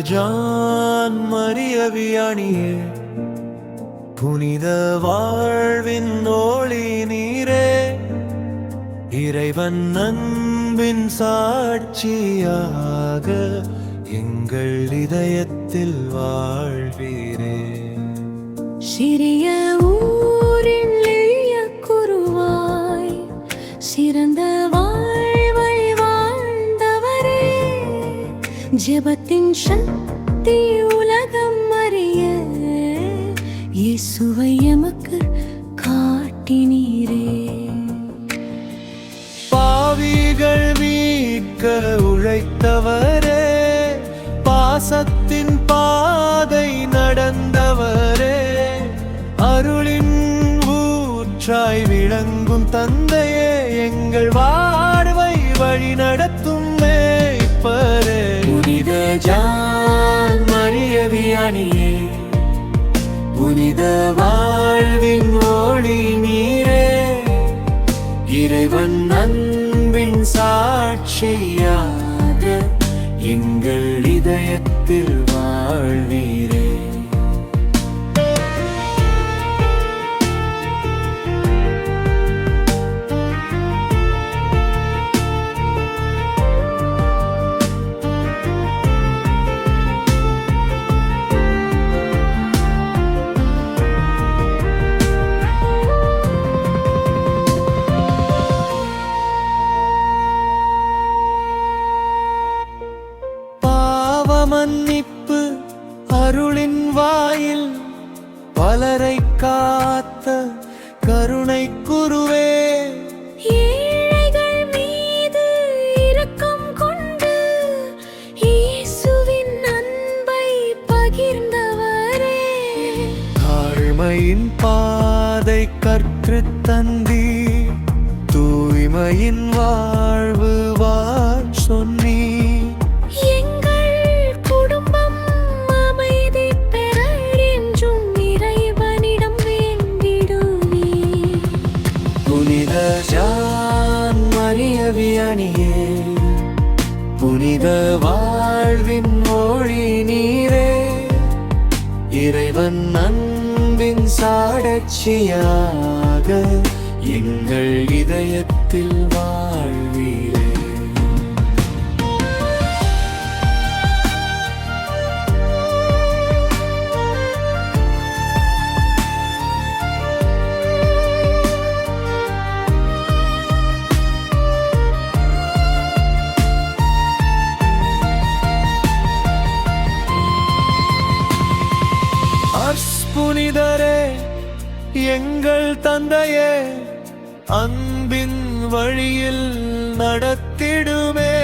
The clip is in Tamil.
ஜான் மரிய வியானியே, புனித வாழ்வின் ஒளி நீரே, இறைவன் அன்பின் சாட்சியாக எங்கள் இதயத்தில் வாழ்வீரே. சிறிய ஊரில் எளிய குருவாய் சிறந்த வாழ்வை வாழ்ந்தவரே, ஜெபத்தின் சக்தி உலகம் அறிய இயேசுவை எமக்கு காட்டினீரே. பாவிகள் மீட்க உழைத்தவரே, பாசத்தின் பாதை நடந்தவரே, அருளின் ஊற்றாய் விளங்கும் தந்தையே, எங்கள் வாழ்வை வழி நடத்தும் மேய்ப்பரே. புனித ஜான் மரிய வியானியே, புனித வாழ்வின் ஒளி நீரே, இறைவன் அன்பின் சாட்சியாக எங்கள் இதயத்தில் வாழ்வீரே. மன்னிப்பு அருளின் வாயில் பலரை காத்த கருணை குருவே, ஏழைகள் மீது இரக்கம் கொண்டு இயேசுவின் அன்பை பகிர்ந்தவரே, தாழ்மையின் பாதை கற்றுத் தந்தீர், தூய்மையின் வாழ்வு வாழ் சொன்னீர். வியானியே, புனித வாழ்வின் ஒளி நீரே, இறைவன் அன்பின் சாட்சியாக எங்கள் இதயத்தில் வாழ்வீரே. புனிதரே, எங்கள் தந்தையே, அன்பின் வழியில் நடத்திடுமே,